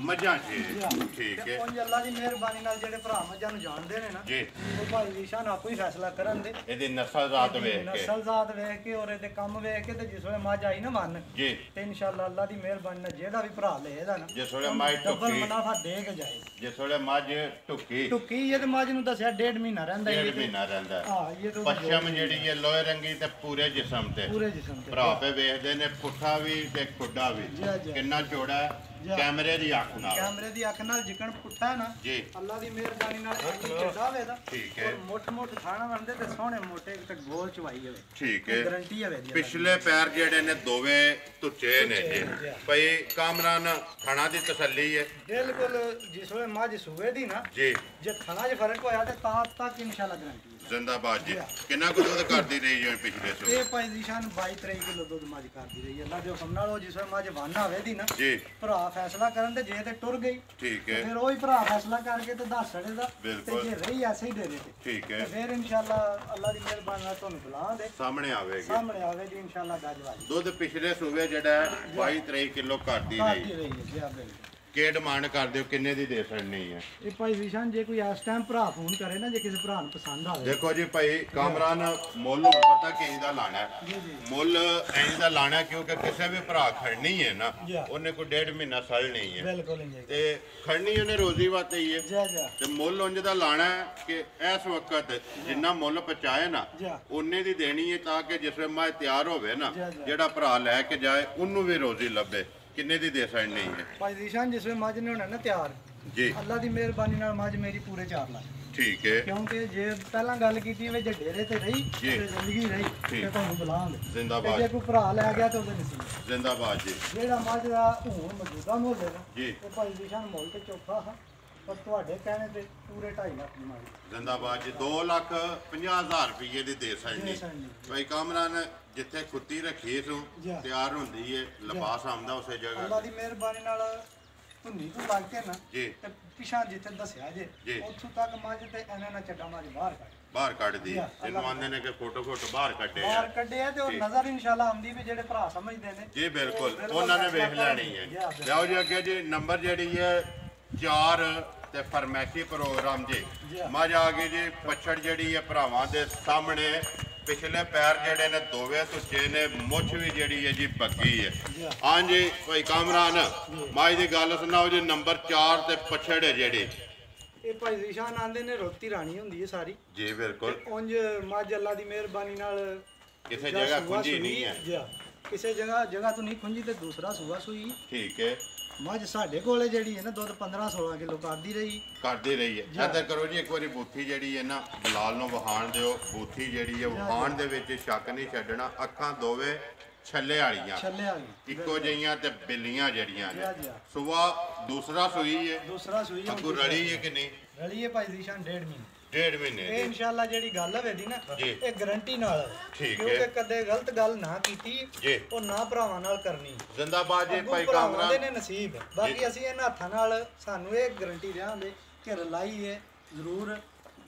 ਮੱਝਾਂ ਜੀ ਜੀ ਹਾਂ। ਠੀਕ ਤੇ ਹੈ ਉਂਝ ਅੱਲਾ ਦੀ ਮਿਹਰਬਾਨੀ ਨਾਲ ਜਿਹੜੇ ਭਰਾ ਮੱਝਾਂ ਨੂੰ ਜਾਣਦੇ ਨੇ ਨਾ ਜੀ ਉਹ ਭਾਈ ਜ਼ੀਸ਼ਾਨ ਆਪੋ ਹੀ ਫੈਸਲਾ ਕਰਨ ਦੇ ਇਹਦੀ ਨਸਲ ਜ਼ਾਤ ਵੇਖ ਕੇ ਨਸਲ ਜ਼ਾਤ ਵੇਖ ਕੇ ਔਰ ਇਹਦੇ ਕੰਮ ਵੇਖ ਕੇ ਤੇ ਜਿਸ ਵੇਲੇ ਮੱਝ ਆਈ ਨਾ ਮਨ ਜੀ ਤੇ ਇਨਸ਼ਾਅੱਲਾ ਅੱਲਾ ਦੀ ਮਿਹਰਬਾਨੀ ਨਾਲ ਜਿਹੜਾ ਵੀ ਭਰਾ ਲਏਗਾ ਨਾ ਜਿਸ ਵੇਲੇ ਮਾਈ ਡਬਲ ਟੁੱਕੀ ਮੁਨਾਫਾ ਦੇ ਕੇ ਜਾਏ ਜਿਸ ਵੇਲੇ ਮੱਝ ਟੁੱਕੀ ਟੁੱਕੀ ਇਹ ਤੇ ਮੱਝ ਨੂੰ ਦੱਸਿਆ 1.5 ਮਹੀਨਾ ਰਹਿੰਦਾ ਡੇਢ ਇਹ ਤੇ। ਮਹੀਨਾ ਰਹਿੰਦਾ ਹੈ। ਹਾਂ ਇਹ ਤਾਂ ਪੱਛਮ ਜਿਹੜੀ ਹੈ ਲੋਹੇ ਰੰਗੀ ਤੇ ਪੂਰੇ ਜਿਸਮ ਤੇ ਪੂਰੇ ਜਿਸਮ ਤੇ ਭਰਾ ਪੇ ਵੇਖਦੇ ਨੇ ਪੁੱਠਾ ਵੀ ਤੇ ਖੁੱਡਾ ਵੀ ਜੀ, ਜੀ। ਕਿੰਨਾ ਚੌੜਾ ਹੈ ਜੀ। ਕੈਮਰੇ ਦੀ ਅੱਖ ਨਾਲ ਕੈਮਰੇ ਦੀ ਅੱਖ ਨਾਲ ਜਿਕਣ ਪੁੱਟਾ ਨਾ ਜੀ ਅੱਲਾ ਦੀ ਮਿਹਰਬਾਨੀ ਨਾਲ ਇੰਨੀ ਚੱਡਾ ਹੋਵੇ ਦਾ ਠੀਕ ਹੈ। ਔਰ ਮੁੱਠ ਖਾਣਾ ਬਣਦੇ ਤੇ ਸੋਹਣੇ ਮੋਟੇ ਤੇ ਗੋਲ ਚਵਾਈ ਹੋਵੇ ਠੀਕ ਹੈ ਗਰੰਟੀ ਹੋਵੇ ਦੀ ਪਿਛਲੇ ਪੈਰ ਜਿਹੜੇ ਨੇ ਦੋਵੇਂ ਤੁੱਚੇ ਨੇ ਤੁੱਚੇ ਜੀ ਨੇ, ਜੀ। ਭਈ ਕਾਮਰਾਨ ਥਣਾ ਦੀ ਤਸੱਲੀ ਹੈ ਬਿਲਕੁਲ ਜਿਸ ਵੇਲੇ ਮੱਝ ਸੂਏ ਦੀ ਨਾ ਜੀ ਜੇ ਥਣਾ 'ਚ ਫਰਕ ਹੋਇਆ ਤੇ ਤਾਂ ਤੱਕ ਇਨਸ਼ਾਅੱਲਾ ਗਰੰਟੀ ਹੈ ਜ਼ਿੰਦਾਬਾਦ ਜੀ ਕਿੰਨਾ ਕੁ ਦੁੱਧ ਕਰਦੀ ਰਹੀ ਜਿਵੇਂ ਪਿਛਲੇ ਸੋ ਇਹ ਭਾਈ ਨਿਸ਼ਾਨ 22-23 ਕਿਲੋ ਦੁੱਧ ਮੱਝ ਕਰਦੀ ਰਹੀ ਹੈ ਅੱਲਾ ਦੇ ਹੁਕਮ ਨਾਲ ਉਹ ਜਿਸ ਵੇਲੇ ਮੱਝ ਵੰਨ ਆਵੇ ਦੀ ਨਾ ਜੀ ਭਰਾ ਫੈਸਲਾ ਕਰਨ ਤੇ ਜੇ ਤੇ ਟੁਰ ਗਈ ਠੀਕ ਤੇ ਹੈ ਫਿਰ ਉਹ ਹੀ ਭਰਾ ਫੈਸਲਾ ਕਰਕੇ ਤੇ ਦੱਸ ਛੜੇ ਦਾ ਤੇ ਬਿਲਕੁਲ। ਜੇ ਰਹੀ ਐਸੇ ਹੀ ਦੇ ਦੇ ਤੇ ਠੀਕ ਤੇ ਹੈ ਫਿਰ ਇਨਸ਼ਾਅੱਲਾ ਅੱਲਾ ਦੀ ਮਿਹਰਬਾਨੀ ਨਾਲ ਤੁਹਾਨੂੰ ਬੁਲਾਵਾਂਗੇ ਸਾਹਮਣੇ ਆਵੇਗੀ ਸਾਹਮਣੇ ਆਵੇਗੀ ਇਨਸ਼ਾਅੱਲਾ ਗੱਜਵਾਜੀ ਦੁੱਧ ਪਿਛਲੇ ਸੂਬੇ ਜਿਹੜਾ ਹੈ 22-23 ਕਿਲੋ ਕਰਦੀ ਰਹੀ ਕਰਦੀ ਰਹੀ ਹੈ ਜੀ ਆ ਬਿਲਕੁਲ ਕੀ ਡਿਮਾਂਡ ਕਰਦੇ ਹੋ ਕਿੰਨੇ ਦੀ ਦੇ ਸਕਣੀ ਹੈ ਇਹ ਭਾਈ ਵਿਸ਼ਾਨ ਜੇ ਕੋਈ ਇਸ ਟਾਈਮ ਭਰਾ ਫੋਨ ਕਰੇ ਨਾ ਜੇ ਕਿਸੇ ਭਰਾ ਨੂੰ ਪਸੰਦ ਆਵੇ ਦੇਖੋ ਜੀ ਭਾਈ ਕਾਮਰਾਨ ਮੁੱਲ ਹੁਣ ਪਤਾ ਕਿੰਜ ਦਾ ਲਾਣਾ ਹੈ ਜੀ ਜੀ ਮੁੱਲ ਇੰਜ ਦਾ ਲਾਣਾ ਕਿਉਂਕਿ ਕਿਸੇ ਵੀ ਭਰਾ ਖੜਨੀ ਹੈ ਨਾ ਜੀ। ਉਹਨੇ ਕੋਈ 1.5 ਮਹੀਨਾ ਸਲ ਨਹੀਂ ਹੈ ਬਿਲਕੁਲ ਇੰਜ ਤੇ ਖੜਨੀ ਉਹਨੇ ਰੋਜ਼ੀ ਵਾਸਤੇ ਹੀ ਹੈ ਜਾ ਜਾ ਤੇ ਮੁੱਲ ਉਂਝ ਦਾ ਲਾਣਾ ਹੈ ਕਿ ਇਸ ਵਕਤ ਜਿੰਨਾ ਮੁੱਲ ਪਹੁੰਚਾਏ ਨਾ ਜੀ। ਉਹਨੇ ਦੀ ਦੇਣੀ ਹੈ ਤਾਂ ਕਿ ਜਿਸ ਵੇਲੇ ਮੈਂ ਤਿਆਰ ਹੋਵੇ ਨਾ ਜੀ, ਜੀ। ਜਿਹੜਾ ਭਰਾ ਲੈ ਕੇ ਜਾਏ ਉਹਨੂੰ ਵੀ ਰੋਜ਼ੀ ਲੱਭੇ ਕਿੰਨੇ ਦੀ ਦੇ ਸਕਣੀ ਹੈ ਭਾਈ ਵਿਸ਼ਾਨ ਜਿਸ ਵੇ ਮੱਝ ਨੇ ਹੋਣਾ ਨਾ ਤਿਆਰ ਜੀ ਅੱਲਾ ਦੀ ਮਿਹਰਬਾਨੀ ਨਾਲ ਮੱਝ ਮੇਰੀ ਪੂਰੇ 4 ਲੱਖ ਠੀਕ ਹੈ ਕਿਉਂਕਿ ਜੇ ਪਹਿਲਾਂ ਗੱਲ ਕੀਤੀ ਵੀ ਜੇ ਡੇਰੇ ਤੇ ਰਹੀ ਜੀ। ਤੇ ਜ਼ਿੰਦਗੀ ਰਹੀ ਤੇ ਠੀਕ। ਤੁਹਾਨੂੰ ਬੁਲਾਵਾਂਗੇ ਤੇ ਜ਼ਿੰਦਾਬਾਦ ਜੇ ਕੋਈ ਭਰਾ ਲੈ ਗਿਆ ਤੇ ਉਹਦੇ ਨਸੀਬ ਜ਼ਿੰਦਾਬਾਦ ਜੀ ਜਿਹੜਾ ਮੱਝ ਦਾ ਹੁਣ ਮੌਜੂਦਾ ਮੁੱਲ ਹੈ ਨਾ ਜੀ ਉਹ ਭਾਈ ਵਿਸ਼ਾਨ ਮੁੱਲ ਤੇ ਚੌਥਾ ਹਾਂ ਪਰ ਤੁਹਾਡੇ ਕਹਿਣੇ ਤੇ ਪੂਰੇ 2.5 ਲੱਖ ਦੀ ਮੱਝ ਜ਼ਿੰਦਾਬਾਦ ਜੀ 2,50,000 ਰੁਪਏ ਦੀ ਦੇ ਸਕਣੀ ਦੇ ਸਕਣੀ। ਭਾਈ ਕਾਮਰਾਨ ਜਿੱਥੇ ਕੁੱਤੀ ਰੱਖੀ ਸੂ ਜੀ। ਤਿਆਰ ਹੁੰਦੀ ਹੈ ਲਿਬਾਸ ਆਉਂਦਾ ਉਸੇ ਜਗ੍ਹਾ ਅੱਲਾ ਦੀ ਮਿਹਰਬਾਨੀ ਨਾਲ ਧੁੰਨੀ ਤੋਂ ਲੱਗ ਕੇ ਨਾ ਜੀ ਤੇ ਪਿਛਾਂ ਜਿੱਥੇ ਦੱਸਿਆ ਜੀ। ਜੇ ਉੱਥੋਂ ਤੱਕ ਮੱਝ ਤੇ ਇਹਨਾਂ ਨਾਲ ਚੱਡਾ ਮੱਝ ਬਾਹਰ ਕੱਢ ਬਾਹਰ ਕੱਢਦੀ ਜੀ, ਇਹਨੂੰ ਆਂਦੇ ਨੇ ਕਿ ਫੋਟੋ ਬਾਹਰ ਕੱਢੇ ਆ ਬਾਹਰ ਕੱਢਿਆ ਤੇ ਉਹ ਜੀ। ਨਜ਼ਰ ਇਨਸ਼ਾਅੱਲਾ ਆਉਂਦੀ ਵੀ ਜਿਹੜੇ ਭਰਾ ਸਮਝਦੇ ਨੇ ਜੀ ਬਿਲਕੁਲ ਬਿਲਕੁਲ ਉਹਨਾਂ ਨੇ ਵੇਖ ਫੈਸਲਾ ਲੈਣੀ ਹੈ ਜੀ, ਬਿਲਕੁਲ। ਲਿਆਓ ਜੀ ਅੱਗੇ ਜੀ ਨੰਬਰ ਜਿਹੜੀ ਹੈ 4 ਤੇ ਫਰਮੈਸ਼ੀ ਪ੍ਰੋਗਰਾਮ ਜੀ ਜੀ। ਮੱਝ ਆ ਗਈ ਜੀ ਪਛੜ ਜਿਹੜੀ ਹੈ ਭਰਾਵਾਂ ਦੇ ਸਾਹਮਣੇ ਪਿਛਲੇ ਪੈਰ ਜਿਹੜੇ ਨੇ ਦੋਵੇਂ ਤੁੱਚੇ ਨੇ ਮੁੱਛ ਵੀ ਜਿਹੜੀ ਹੈ ਜੀ ਬੱਗੀ ਹੈ ਜੀ। ਹਾਂਜੀ ਭਾਈ ਕਾਮਰਾਨ ਮੱਝ ਦੀ ਗੱਲ ਸੁਣਾਓ ਜੀ ਨੰਬਰ 4 ਤੇ ਪਛੜ ਹੈ ਜਿਹੜੀ ਇਹ ਭਾਈ ਜ਼ੀਸ਼ਾਨ ਆਂਦੇ ਨੇ ਰੋਟੀ ਰਾਣੀ ਹੁੰਦੀ ਹੈ ਸਾਰੀ ਜੀ ਬਿਲਕੁਲ ਤੇ ਉਂਝ ਮੱਝ ਅੱਲਾ ਦੀ ਮਿਹਰਬਾਨੀ ਨਾਲ ਕਿਸੇ ਜਾਂ ਜਗ੍ਹਾ ਸੂਆ ਖੁੰਝੀ ਸੂਈ, ਨਹੀਂ ਹੈ ਜੀ। ਕਿਸੇ ਜਗ੍ਹਾ ਤੋਂ ਨਹੀਂ ਖੁੰਝੀ ਤੇ ਦੂਸਰਾ ਸੂਆ ਸੂਈ ਠੀਕ ਹੈ ਮੱਝ ਸਾਡੇ ਕੋਲੇ ਜਿਹੜੀ ਹੈ ਨਾ ਦੁੱਧ 15-16 ਕਿਲੋ ਕਰਦੀ ਰਹੀ ਕਰਦੀ ਰਹੀ ਹੈ ਇੱਧਰ ਕਰੋ ਜੀ ਇੱਕ ਵਾਰੀ ਬੂਥੀ ਜਿਹੜੀ ਹੈ ਨਾ ਬਲਾਲ ਨੂੰ ਵਹਾਣ ਦਿਓ ਬੂਥੀ ਜਿਹੜੀ ਹੈ ਵਹਾਣ ਦੇ ਵਿੱਚ ਸ਼ੱਕ ਨਹੀਂ ਛੱਡਣਾ ਅੱਖਾਂ ਦੋਵੇਂ ਛੱਲੇ ਵਾਲੀਆਂ ਛੱਲੇ ਆ ਗਈ ਇੱਕੋ ਜਿਹੀਆਂ ਤੇ ਬਿੱਲੀਆਂ ਜਿਹੜੀਆਂ ਨੇ ਜੀ। ਸੁਬਾ ਦੂਸਰਾ ਸੂਈ ਹੈ ਦੂਸਰਾ ਸੂਈ ਅੱਗੂ ਰਲੀ ਹੈ ਕਿ ਨਹੀਂ ਰਲੀ ਹੈ ਭਾਈ ਜ਼ੀਸ਼ਾਨ 1.5 ਮਹੀਨੇ 1.5 ਮਹੀਨੇ ਇਹ ਦੀ ਇਨਸ਼ਾਅੱਲਾ ਜਿਹੜੀ ਗੱਲ ਹੋਵੇ ਦੀ ਨਾ ਜੀ। ਇਹ ਗਾਰੰਟੀ ਨਾਲ ਹੈ। ਠੀਕ ਕਿਉਂਕਿ ਹੈ। ਕਦੇ ਗਲਤ ਗੱਲ ਨਾ ਕੀਤੀ ਜੀ ਉਹ ਨਾ ਭਰਾਵਾਂ ਨਾਲ ਕਰਨੀ ਜ਼ਿੰਦਾਬਾਦ ਜੀ ਅੱਗੋਂ ਭਾਈ ਭਰਾਵਾਂ ਦੇ ਕਾਮਰਾ ਨੇ ਨਸੀਬ ਬਾਕੀ ਅਸੀਂ ਇਹਨਾਂ ਹੱਥਾਂ ਨਾਲ ਸਾਨੂੰ ਇਹ ਗਾਰੰਟੀ ਦਿਆਂਗੇ ਕਿ ਰਲਾਈ ਹੈ ਜ਼ਰੂਰ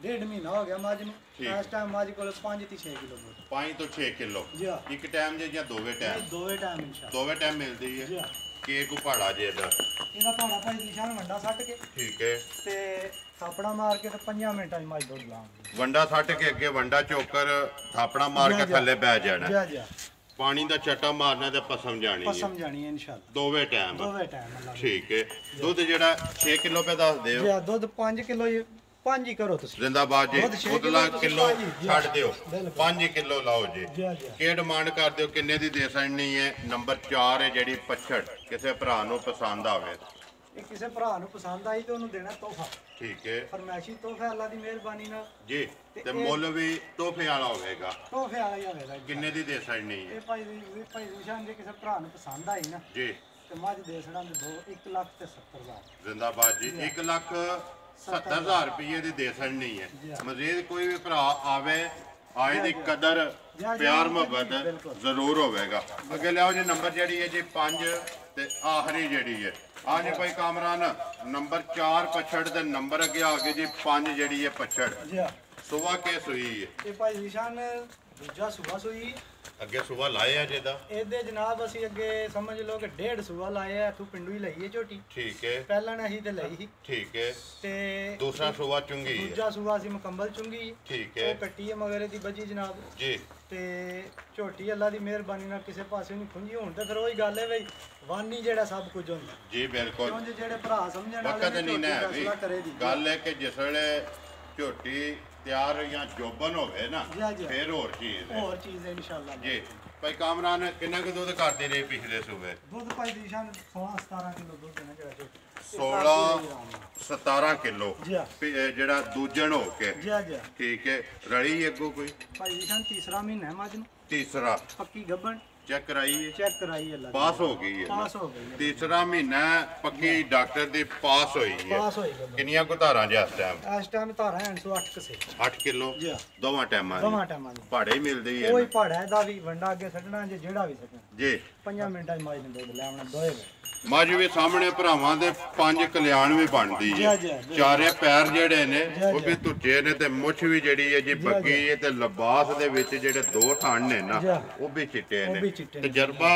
1.5 ਮਹੀਨਾ ਹੋ ਗਿਆ ਮੱਝ ਨੂੰ ਠੀਕ। ਇਸ ਟਾਈਮ ਮੱਝ ਕੋਲ 5 ਤੇ 6 ਕਿਲੋ ਦੁੱਧ 5 ਤੋਂ 6 ਕਿਲੋ ਜੀ ਹਾਂ। ਇੱਕ ਟਾਈਮ ਜੇ ਜਾਂ ਦੋਵੇਂ ਇਹ ਟਾਈਮ ਦੋਵੇਂ ਟਾਈਮ ਇਨਸ਼ਾਅੱਲਾ ਦੋਵੇਂ ਟਾਈਮ ਮਿਲਦੀ ਜੀ ਹੈ ਹਾਂ। ਕੀ ਕੋ ਪਹਾੜਾ ਜੇ ਇਹਦਾ ਭਾੜਾ ਭਾਈ ਨਿਸ਼ਾਨ ਵੰਡਾ ਸੱਟ ਕੇ ਠੀਕ ਹੈ ਤੇ ਥਾਪੜਾ ਮਾਰ ਕੇ ਤੇ 5 ਮਿੰਟਾਂ 'ਚ ਮੱਝ ਦੁੱਧ ਲਾਉਂਗੇ। ਵੰਡਾ ਸੱਟ ਕੇ ਅੱਗੇ ਵੰਡਾ ਚੋਕਰ ਥਾਪੜਾ ਮਾਰ ਕੇ ਥੱਲੇ ਬਹਿ ਜਾਣਾ ਜਾ ਜਾ ਪਾਣੀ ਦਾ ਛੱਟਾ ਮਾਰਨਾ ਤੇ ਪਸਮ ਜਾਣੀ ਹੈ ਪਸਮ ਜਾਣੀ ਹੈ ਇਨਸ਼ਾਅੱਲਾ ਦੋਵੇਂ ਟਾਈਮ ਦੋਵੇਂ ਟਾਈਮ ਅੱਲਾ ਠੀਕ ਹੈ ਦੁੱਧ ਜਿਹੜਾ 6 ਕਿਲੋ ਪੇ ਦੱਸ ਦਿਓ ਜੀ ਦੁੱਧ 5 ਕਿਲੋ 5 ਹੀ ਕਰੋ ਤੁਸੀਂ ਜ਼ਿੰਦਾਬਾਦ ਜੀ ਦੁੱਧ ਛੇ ਉਤਲਾ ਕਿੱਲੋ ਕਿਲੋ ਤੁਸੀਂ ਛੱਡ ਦਿਓ ਬਿਲਕੁਲ। 5 ਕਿਲੋ ਲਾਓ ਜੀ ਜੀ ਜੀ ਕੀ ਡਿਮਾਂਡ ਕਰਦੇ ਹੋ ਕਿੰਨੇ ਦੀ ਦੇ ਸਕਣੀ ਹੈ ਨੰਬਰ 4 ਹੈ ਜਿਹੜੀ ਪਛੜ ਕਿਸੇ ਭਰਾ ਨੂੰ ਪਸੰਦ ਆਵੇ ਇਹ ਕਿਸੇ ਭਰਾ ਨੂੰ ਪਸੰਦ ਆਈ ਤੇ ਉਹਨੂੰ ਦੇਣਾ ਤੋਹਫਾ ਠੀਕ ਹੈ ਫਰਮਾਇਸ਼ੀ ਤੋਹਫਾ ਅੱਲਾ ਦੀ ਮਿਹਰਬਾਨੀ ਨਾਲ ਜੀ ਤੇ ਮੁੱਲ ਵੀ ਤੋਹਫੇ ਵਾਲਾ ਹੋਵੇਗਾ ਤੋਹਫੇ ਵਾਲਾ ਹੀ ਹੋਵੇਗਾ ਜੀ। ਕਿੰਨੇ ਦੀ ਦੇ ਸਕਣੀ ਹੈ ਇਹ ਭਾਈ ਨਿਸ਼ਾਨ ਜੇ ਕਿਸੇ ਭਰਾ ਨੂੰ ਪਸੰਦ ਆਈ ਨਾ ਜੀ ਤੇ ਮੱਝ ਦੇ ਛੜਾਂਗੇ 1 ਲੱਖ ਤੇ 70 ਹਜ਼ਾਰ ਜ਼ਿੰਦਾਬਾਦ ਜੀ 1,70,000 ਰੁਪਏ ਦੀ ਦੇ ਸਕਣੀ ਹੈ ਜੀ। ਮਜ਼ੀਦ ਕੋਈ ਵੀ ਭਰਾ ਆਵੇ ਆਏ ਦੀ ਕਦਰ ਜੀ, ਪਿਆਰ ਜੀ, ਮੁਹੱਬਤ ਬਿਲਕੁਲ। ਜ਼ਰੂਰ ਹੋਵੇਗਾ ਅੱਗੇ ਲਿਆਓ ਜੀ ਨੰਬਰ ਜਿਹੜੀ ਹੈ ਜੀ 5 ਤੇ ਆਖਰੀ ਜਿਹੜੀ ਹੈ ਆ ਜੀ ਭਾਈ ਕਾਮਰਾਨ ਨੰਬਰ 4 ਪਛੜ ਦੇ ਨੰਬਰ ਅੱਗੇ ਆ ਗਏ ਜੀ 5 ਜਿਹੜੀ ਹੈ ਪਛੜ ਜੀ ਸੁਬਾ ਕੇ ਸੂਈ ਹੈ ਇਹ ਭਾਈ ਨਿਸ਼ਾਨ ਦੂਜਾ ਸੂਆ ਸੂਈ ਅੱਗੇ ਸੁਬਾ ਲਾਇਆ ਜਿਹਦਾ ਇਹਦੇ ਜਨਾਬ ਅਸੀਂ ਅੱਗੇ ਸਮਝ ਲਓ ਕਿ 1.5 ਸੂਆ ਲਾਏ ਆ ਇੱਥੋਂ ਪਿੰਡੂ ਹੀ ਲਈ ਹੈ ਝੋਟੀ ਠੀਕ ਹੈ ਪਹਿਲਾਂ ਨਾ ਅਸੀਂ ਤੇ ਲਈ ਸੀ ਠੀਕ ਹੈ ਤੇ ਦੂਸਰਾ ਸੁਬਾ ਚੁੰਗੀ ਹੈ ਦੂਜਾ ਸੂਆ ਅਸੀਂ ਮੁਕੰਮਲ ਚੁੰਗੀ ਠੀਕ ਉਹ ਹੈ ਕੱਟੀ ਹੈ ਮਗਰ ਇਹਦੀ ਬੱਜੀ ਜਨਾਬ ਜੀ ਤੇ ਝੋਟੀ ਅੱਲਾ ਦੀ ਮਿਹਰਬਾਨੀ ਨਾਲ ਕਿਸੇ ਪਾਸੇ ਨਹੀਂ ਖੁੰਝੀ ਹੁਣ ਤੇ ਫਿਰ ਉਹੀ ਗੱਲ ਹੈ ਬਈ ਵਾਨੀ ਜਿਹੜਾ ਸਭ ਕੁਝ ਹੁੰਦਾ ਜੀ ਬਿਲਕੁਲ ਕਿਉਂ ਜਿਹੜੇ ਭਰਾ ਸਮਝਣ ਵਕਤ ਵਾਲੇ ਨਹੀਂ ਨਾ ਝੋਟੀ ਵੀ ਫੈਸਲਾ ਕਰੇ ਦੀ ਗੱਲ ਹੈ ਕਿ ਜਿਸ ਵੇਲੇ ਝੋਟੀ ਤਿਆਰ ਜਾਂ ਜੋਬਨ ਹੋਵੇ ਨਾ ਜੀ, ਜੀ। ਫਿਰ ਹੋਰ ਚੀਜ਼ ਹੈ ਹੋਰ ਚੀਜ਼ ਹੈ ਇਨਸ਼ਾਅੱਲਾ ਜੀ ਭਾਈ ਕਾਮਰਾਨ ਕਿੰਨਾ ਕੁ ਦੁੱਧ ਕਰਦੇ ਰਹੇ ਪਿਛਲੇ ਸੂਬੇ ਦੁੱਧ ਭਾਈ ਦੀ ਸ਼ਾਨ 16-17 ਕਿਲੋ ਦੁੱਧ ਦੇਣਾ ਜਿਹੜਾ ਝੋਟੀ 16-17 ਕਿਲੋ ਜੀ ਹਾਂ। ਜਿਹੜਾ ਦੂਜਣ ਹੋ ਕੇ ਜੀ ਜੀ ਠੀਕ ਹੈ ਰਲੀ ਅੱਗੋਂ ਕੋਈ ਭਾਈ ਦੀ ਸ਼ਾਨ ਤੀਸਰਾ ਮਹੀਨਾ ਹੈ ਮੱਝ ਨੂੰ ਤੀਸਰਾ ਪੱਕੀ ਗੱਭਣ ਚੈੱਕ ਕਰਾਈਏ ਚੈੱਕ ਕਰਾਈ ਅੱਲਾ ਦੀ। ਪਾਸ ਹੋ ਗਈ ਹੈ ਪਾਸ ਹੋ ਗਈ ਹੈ। ਤੀਸਰਾ ਮਹੀਨਾ ਪੱਕੀ ਡਾਕਟਰ ਦੀ ਪਾਸ ਹੋਈ ਹੈ ਪਾਸ ਹੋਈ ਗੱਭਣ ਕਿੰਨੀਆਂ ਕੁ ਧਾਰਾਂ ਜੇ ਇਸ ਟਾਈਮ ਇਸ ਟਾਈਮ ਧਾਰਾ 108 ਕਸੇ 8 ਕਿਲੋ ਜੀ ਹਾਂ। ਦੋਵਾਂ ਟਾਈਮਾਂ ਦੋਵਾਂ ਦੀ ਟਾਈਮਾਂ ਦੀ ਭਾੜੇ ਹੀ ਮਿਲਦੀ ਹੈ ਕੋਈ ਨਾ। ਪਹਾੜਾ ਦਾ ਵੀ ਵੰਡਾ ਅੱਗੇ ਛੱਡਣਾ ਜੇ ਜਿਹੜਾ ਵੀ ਛੱਡਣਾ ਜੀ 5 ਮਿੰਟਾਂ 'ਚ ਮੱਝ ਨੂੰ ਦੁੱਧ ਲੈ ਆਉਣਾ ਦੋਏ ਵੇ ਮੱਝ ਵੀ ਸਾਹਮਣੇ ਭਰਾਵਾਂ ਦੇ 5 ਕਲਿਆਣ ਵੀ ਬਣਦੀ ਹੈ ਜੀ, ਜੀ। ਚਾਰੇ ਪੈਰ ਜਿਹੜੇ ਨੇ ਜੀ, ਉਹ ਵੀ ਧੁੱਚੇ ਨੇ ਤੇ ਮੁੱਛ ਵੀ ਜਿਹੜੀ ਹੈ ਜੀ ਬੱਗੀ ਹੈ ਤੇ ਲਿਬਾਸ ਦੇ ਵਿੱਚ ਜਿਹੜੇ 2 ਥਣ ਨੇ ਨਾ ਜੀ। ਉਹ ਵੀ ਚਿੱਟੇ ਉਹ ਨੇ ਵੀ ਚਿੱਟੇ ਨੇ। ਤਜਰਬਾ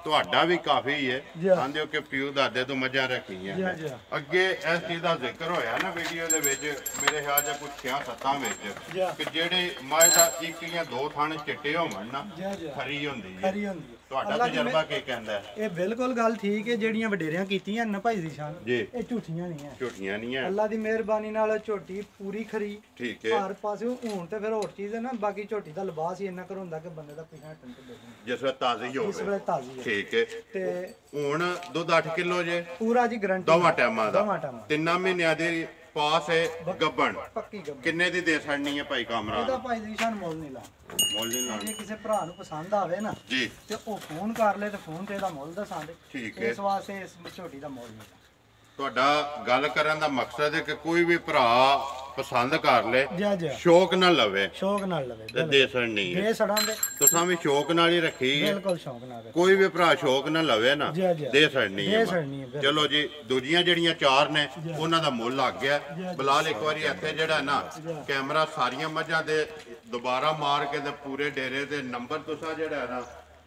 ਤੁਹਾਡਾ ਵੀ ਕਾਫੀ ਹੈ ਜੀ। ਕਹਿੰਦੇ ਹੋ ਕਿ ਪਿਓ ਦਾਦੇ ਤੋਂ ਮੱਝਾਂ ਰੱਖੀਆਂ ਜੀ, ਨੇ। ਜੀ। ਅੱਗੇ ਇਸ ਚੀਜ਼ ਦਾ ਜ਼ਿਕਰ ਹੋਇਆ ਨਾ ਵੀਡੀਓ ਦੇ ਵਿੱਚ ਮੇਰੇ ਖਿਆਲ 'ਚ ਕੁਝ 6-7 ਜੀ। ਵਿੱਚ ਕਿ ਜਿਹੜੇ ਮੱਝ ਦਾ ਇੱਕ ਜਾਂ 2 ਥਣ ਚਿੱਟੇ ਹੋਣ ਨਾ ਜੀ, ਜੀ। ਖਰੀ ਹੁੰਦੀ ਹੈ ਖਰੀ ਹੁੰਦੀ ਹੈ ਤੁਹਾਡਾ ਅੱਲਾ ਦੀ ਤਜਰਬਾ ਕੀ ਕਹਿੰਦਾ ਹੈ? ਇਹ ਬਿਲਕੁਲ ਗੱਲ ਠੀਕ ਹੈ ਜਿਹੜੀਆਂ ਵਡੇਰਿਆਂ ਕੀਤੀਆਂ ਨਾ ਭਾਈ ਦੀ ਸ਼ਾਨ ਜੀ। ਇਹ ਝੂਠੀਆਂ ਨਹੀਂ ਹੈ ਝੂਠੀਆਂ ਨਹੀਂ ਹੈ ਅੱਲਾ ਦੀ ਮਿਹਰਬਾਨੀ ਨਾਲ ਝੋਟੀ ਪੂਰੀ ਖਰੀ ਠੀਕ ਹੈ ਹਰ ਪਾਸੇ ਹੁਣ ਤੇ ਫਿਰ ਹੋਰ ਚੀਜ਼ ਹੈ ਨਾ ਬਾਕੀ ਝੋਟੀ ਦਾ ਲਿਬਾਸ ਹੀ ਇੰਨਾ ਕਰ ਹੁੰਦਾ ਕਿ ਬੰਦੇ ਦਾ ਪਿਛਾ ਟੰਟ ਦੇ ਦਿੰਦਾ ਜਿਸ ਵੇਲੇ ਤਾਜ਼ੀ ਇਸ ਹੋਵੇ ਵੇਲੇ ਤਾਜ਼ੀ ਹੈ ਠੀਕ ਹੈ ਤੇ ਹੁਣ ਦੁੱਧ 8 ਕਿਲੋ ਜੇ ਪੂਰਾ ਜੀ ਗਰੰਟੀ ਦੋਵਾਂ ਟਾਈਮਾਂ ਦਾ ਦੋਵਾਂ ਟਾਈਮਾਂ 3 ਮਹੀਨਿਆਂ ਦੀ ਪਾਸ ਹੈ ਗੱਬਣ ਪੱਕੀ ਗੱਲ ਕਿੰਨੇ ਦੀ ਦੇ ਛੱਡਣੀ ਹੈ ਭਾਈ ਇਹਦਾ ਕਾਮਰਾਨ ਭਾਈ ਦੀ ਸ਼ਾਨ ਮੁੱਲ ਨਹੀਂ ਲਾ ਮੁੱਲ ਨਹੀਂ ਜੇ ਲਾਉਣੀ ਕਿਸੇ ਭਰਾ ਨੂੰ ਪਸੰਦ ਆਵੇ ਨਾ ਜੀ ਤੇ ਉਹ ਫੋਨ ਕਰ ਲੈ ਤੇ ਫੋਨ ਤੇ ਇਹਦਾ ਮੁੱਲ ਦੱਸਾਂਗੇ ਠੀਕ ਹੈ। ਇਸ ਵਾਸਤੇ ਇਸ ਝੋਟੀ ਦਾ ਮੁੱਲ ਨਹੀਂ ਤੁਹਾਡਾ ਗੱਲ ਕਰਨ ਦਾ ਮਕਸਦ ਹੈ ਕਿ ਕੋਈ ਵੀ ਭਰਾ ਪਸੰਦ ਕਰ ਲੇ ਜੀ ਜੀ ਸ਼ੌਕ ਨਾਲ ਲਵੇ ਸ਼ੌਕ ਨਾਲ ਲਵੇ ਤੇ ਦੇ ਛੱਡਣੀ ਹੈ ਦੇ ਸੜਾਂ ਦੇ ਤੁਸੀਂ ਵੀ ਸ਼ੌਕ ਨਾਲ ਹੀ ਰੱਖੀ ਹੈ ਬਿਲਕੁਲ ਸ਼ੌਕ ਨਾਲ ਦੇ। ਕੋਈ ਵੀ ਭਰਾ ਸ਼ੌਕ ਨਾਲ ਲਵੇ ਨਾ ਜੀ, ਜੀ। ਦੇ ਛੱਡਣੀ ਹੈ ਦੇ ਛੱਡਣੀ ਹੈ, ਬਿਲਕੁਲ। ਚਲੋ ਜੀ ਦੂਜੀਆਂ ਜਿਹੜੀਆਂ 4 ਨੇ ਉਹਨਾਂ ਦਾ ਮੁੱਲ ਲੱਗ ਗਿਆ ਜੀ। ਬਲਾਲ ਇੱਕ ਵਾਰੀ ਇੱਥੇ ਜਿਹੜਾ ਨਾ ਜੀ। ਕੈਮਰਾ ਸਾਰੀਆਂ ਮੱਝਾਂ ਦੇ ਦੁਬਾਰਾ ਮਾਰ ਕੇ ਤੇ ਪੂਰੇ ਡੇਰੇ ਦੇ ਨੰਬਰ ਤੁਸੀਂ ਜਿਹੜਾ ਹੈ ਨਾ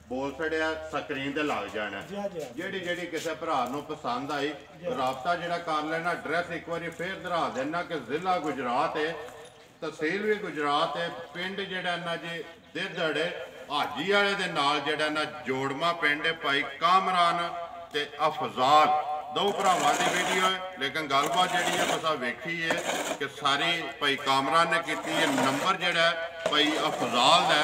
ਬੋਲ ਛੜਿਆ ਸਕਰੀਨ ਤੇ ਲੱਗ ਜਾਣਾ ਜੀ ਜੀ ਜਿਹੜੀ ਜਿਹੜੀ ਕਿਸੇ ਭਰਾ ਨੂੰ ਪਸੰਦ ਆਈ ਰਾਬਤਾ ਜਿਹੜਾ ਕਰ ਲੈਣਾ ਐਡਰੈਸ ਇੱਕ ਵਾਰੀ ਫੇਰ ਦਰਾ ਦੇਣਾ ਕਿ ਜ਼ਿਲ੍ਹਾ ਗੁਜਰਾਤ ਹੈ ਤਹਿਸੀਲ ਵੀ ਗੁਜਰਾਤ ਹੈ ਪਿੰਡ ਜਿਹੜਾ ਨਾ ਜੀ ਦਿਰਦੜੇ ਹਾਜੀ ਵਾਲੇ ਦੇ ਨਾਲ ਜਿਹੜਾ ਨਾ ਜੋੜਮਾ ਪਿੰਡ ਹੈ ਭਾਈ ਕਾਮਰਾਨ ਤੇ ਅਫਜ਼ਾਲ ਦੋ ਭਰਾਵਾਂ ਦੀ ਵੀਡੀਓ ਹੈ ਲੇਕਿਨ ਗੱਲਬਾਤ ਜਿਹੜੀ ਹੈ ਤੁਸੀਂ ਵੇਖੀ ਹੈ ਕਿ ਸਾਰੀ ਭਾਈ ਕਾਮਰਾਨ ਨੇ ਕੀਤੀ ਹੈ ਨੰਬਰ ਜਿਹੜਾ ਹੈ ਭਾਈ ਅਫਜ਼ਾਲ ਦਾ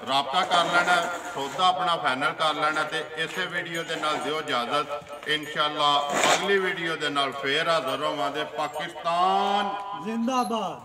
ਰਾਬਤਾ ਕਰ ਲੈਣਾ ਸੌਦਾ ਆਪਣਾ ਫਾਈਨਲ ਕਰ ਲੈਣਾ ਤੇ ਇਸੇ ਵੀਡੀਓ ਦੇ ਨਾਲ ਦਿਓ ਇਜਾਜ਼ਤ ਇਨਸ਼ਾਅੱਲਾ ਅਗਲੀ ਵੀਡੀਓ ਦੇ ਨਾਲ ਫੇਰ ਹਾਜ਼ਰ ਹੋਵਾਂਗੇ ਪਾਕਿਸਤਾਨ ਜ਼ਿੰਦਾਬਾਦ।